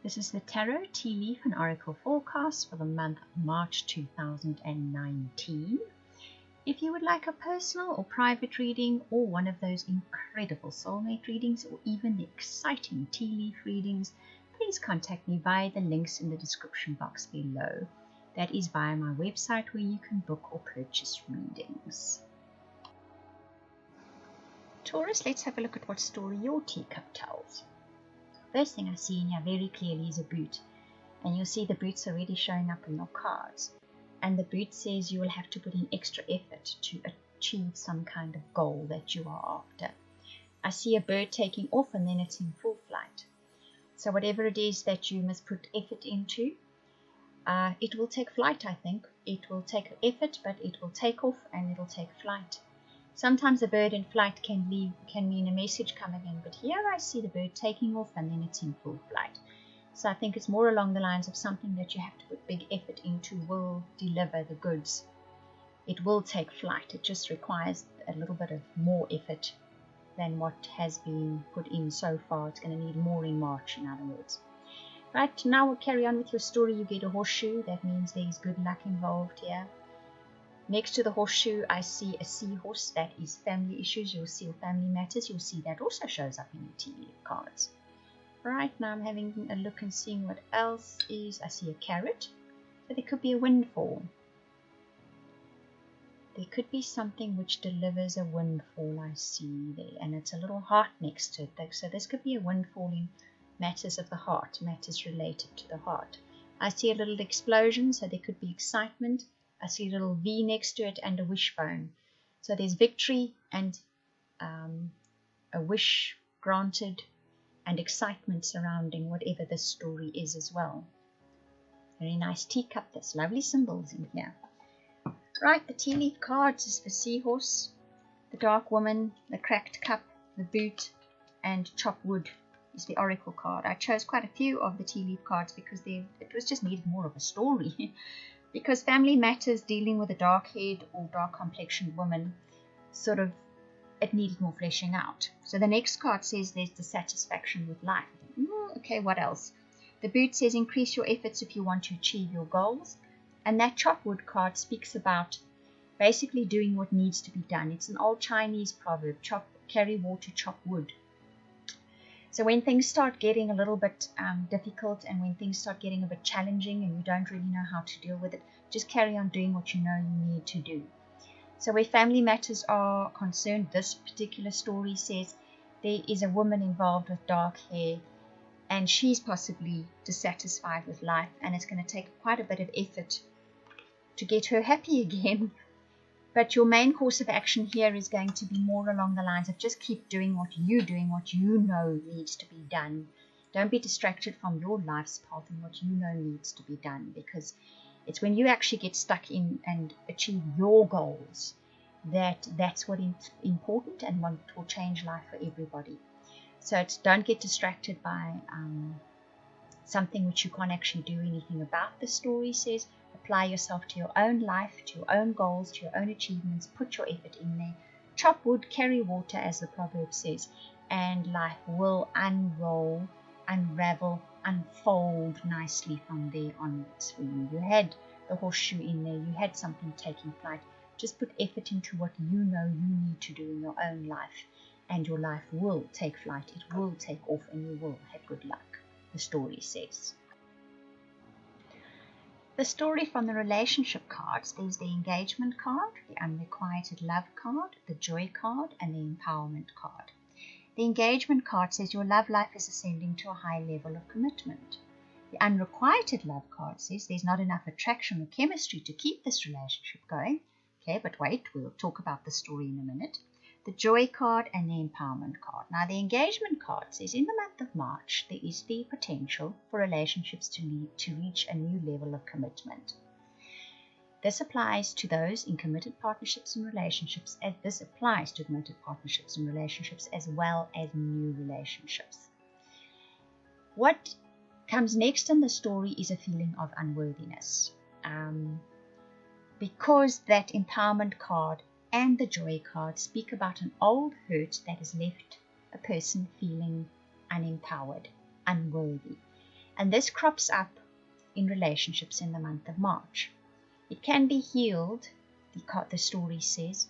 This is the Tarot, Tea Leaf and Oracle forecast for the month of March 2019. If you would like a personal or private reading, or one of those incredible soulmate readings, or even the exciting tea leaf readings, please contact me via the links in the description box below. That is via my website where you can book or purchase readings. Taurus, let's have a look at what story your teacup tells. First thing I see in here very clearly is a boot, and you'll see the boot's already showing up in your cards, and the boot says you will have to put in extra effort to achieve some kind of goal that you are after. I see a bird taking off and then it's in full flight, so whatever it is that you must put effort into, it will take flight. I think it will take effort, but it will take off and it will take flight. Sometimes a bird in flight can mean a message coming in, but here I see the bird taking off and then it's in full flight. So I think it's more along the lines of something that you have to put big effort into will deliver the goods. It will take flight. It just requires a little bit of more effort than what has been put in so far. It's going to need more in March, in other words. Right, now we'll carry on with your story. You get a horseshoe. That means there's good luck involved here. Next to the horseshoe, I see a seahorse. That is family issues. You'll see family matters. You'll see that also shows up in your tea leaf cards. Right, now I'm having a look and seeing what else is. I see a carrot. So there could be a windfall. There could be something which delivers a windfall, I see there. And it's a little heart next to it. So this could be a windfall in matters of the heart, matters related to the heart. I see a little explosion, so there could be excitement. I see a little V next to it and a wishbone. So there's victory and a wish granted and excitement surrounding whatever this story is as well. Very nice teacup. There's lovely symbols in here. Right, the tea leaf cards is the seahorse, the dark woman, the cracked cup, the boot, and chop wood is the oracle card. I chose quite a few of the tea leaf cards because it was just needed more of a story. Because family matters, dealing with a dark-haired or dark-complexioned woman, it needed more fleshing out. So the next card says there's dissatisfaction with life. Okay, what else? The boot says increase your efforts if you want to achieve your goals. And that chop wood card speaks about basically doing what needs to be done. It's an old Chinese proverb, carry water, chop wood. So when things start getting a little bit difficult, and when things start getting a bit challenging and you don't really know how to deal with it, just carry on doing what you know you need to do. So where family matters are concerned, this particular story says there is a woman involved with dark hair, and she's possibly dissatisfied with life, and it's going to take quite a bit of effort to get her happy again. But your main course of action here is going to be more along the lines of just keep doing what you know needs to be done. Don't be distracted from your life's path and what you know needs to be done, because it's when you actually get stuck in and achieve your goals that's what is important and what will change life for everybody. So don't get distracted by something which you can't actually do anything about. The story says apply yourself to your own life, to your own goals, to your own achievements. Put your effort in there. Chop wood, carry water, as the proverb says, and life will unroll, unravel, unfold nicely from there onwards for you. You had the horseshoe in there. You had something taking flight. Just put effort into what you know you need to do in your own life, and your life will take flight. It will take off, and you will have good luck, the story says. The story from the relationship cards, there's the engagement card, the unrequited love card, the joy card, and the empowerment card. The engagement card says your love life is ascending to a high level of commitment. The unrequited love card says there's not enough attraction or chemistry to keep this relationship going. Okay, but wait, we'll talk about the story in a minute. The joy card and the empowerment card. Now, the engagement card says in the month of March, there is the potential for relationships to reach a new level of commitment. This applies to those in committed partnerships and relationships, as this applies to committed partnerships and relationships as well as new relationships. What comes next in the story is a feeling of unworthiness. Because that empowerment card and the joy card speak about an old hurt that has left a person feeling unempowered, unworthy. And this crops up in relationships in the month of March. It can be healed, the story says,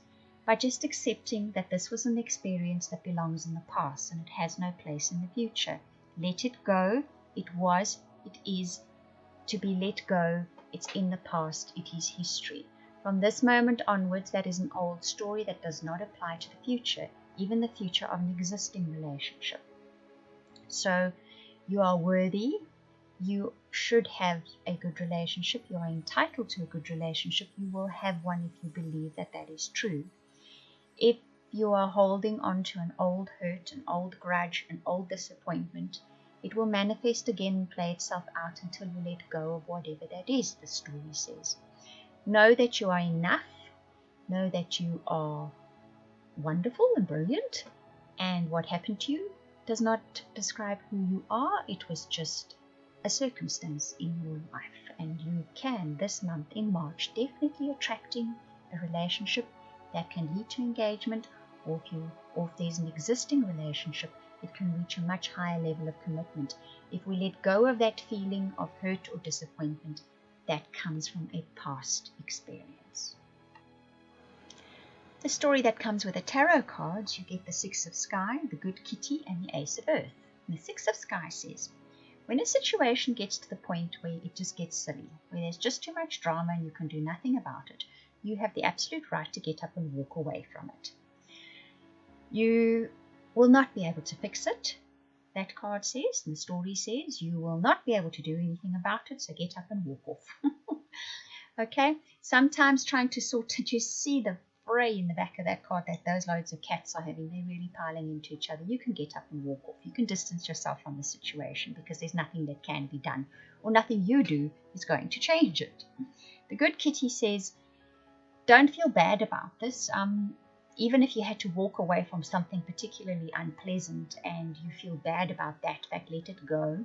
by just accepting that this was an experience that belongs in the past and it has no place in the future. Let it go. It was, it is to be let go. It's in the past. It is history. From this moment onwards, that is an old story that does not apply to the future, even the future of an existing relationship. So you are worthy. You should have a good relationship. You are entitled to a good relationship. You will have one if you believe that that is true. If you are holding on to an old hurt, an old grudge, an old disappointment, it will manifest again and play itself out until you let go of whatever that is, the story says. Know that you are enough. Know that you are wonderful and brilliant. And what happened to you does not describe who you are. It was just a circumstance in your life. And you can, this month in March, definitely attracting a relationship that can lead to engagement, or if there's an existing relationship, it can reach a much higher level of commitment. If we let go of that feeling of hurt or disappointment, that comes from a past experience. The story that comes with the tarot cards, you get the Six of Sky, the Good Kitty, and the Ace of Earth. And the Six of Sky says, when a situation gets to the point where it just gets silly, where there's just too much drama and you can do nothing about it, you have the absolute right to get up and walk away from it. You will not be able to fix it, that card says, and the story says. You will not be able to do anything about it, so get up and walk off. Okay? Sometimes trying to sort it, you see the fray in the back of that card that those loads of cats are having. They're really piling into each other. You can get up and walk off. You can distance yourself from the situation because there's nothing that can be done, or nothing you do is going to change it. The Good Kitty says, don't feel bad about this. Even if you had to walk away from something particularly unpleasant and you feel bad about that fact, let it go.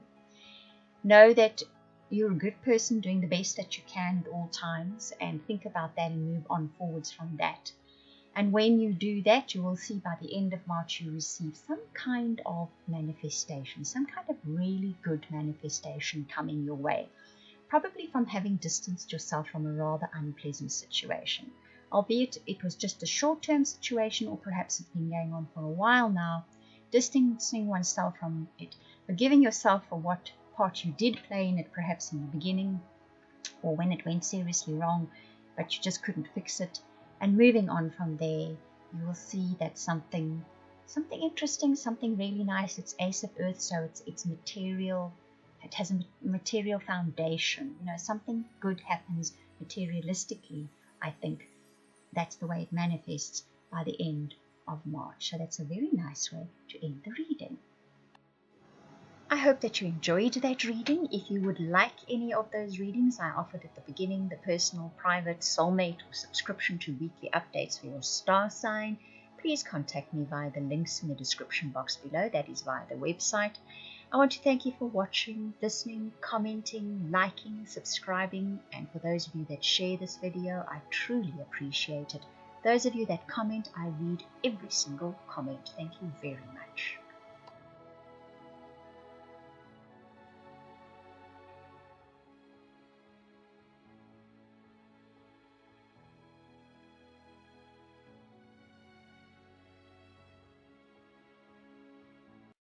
Know that you're a good person doing the best that you can at all times, and think about that and move on forwards from that. And when you do that, you will see by the end of March you receive some kind of manifestation, some kind of really good manifestation coming your way. Probably from having distanced yourself from a rather unpleasant situation. Albeit it was just a short-term situation, or perhaps it's been going on for a while now, distancing oneself from it, forgiving yourself for what part you did play in it, perhaps in the beginning, or when it went seriously wrong, but you just couldn't fix it, and moving on from there, you will see that something interesting, something really nice. It's Ace of Earth, so it's material. It has a material foundation. Something good happens materialistically, I think. That's the way it manifests by the end of March. So that's a very nice way to end the reading. I hope that you enjoyed that reading. If you would like any of those readings I offered at the beginning, the personal, private, soulmate, or subscription to weekly updates for your star sign, please contact me via the links in the description box below. That is via the website. I want to thank you for watching, listening, commenting, liking, subscribing, and for those of you that share this video, I truly appreciate it. Those of you that comment, I read every single comment. Thank you very much.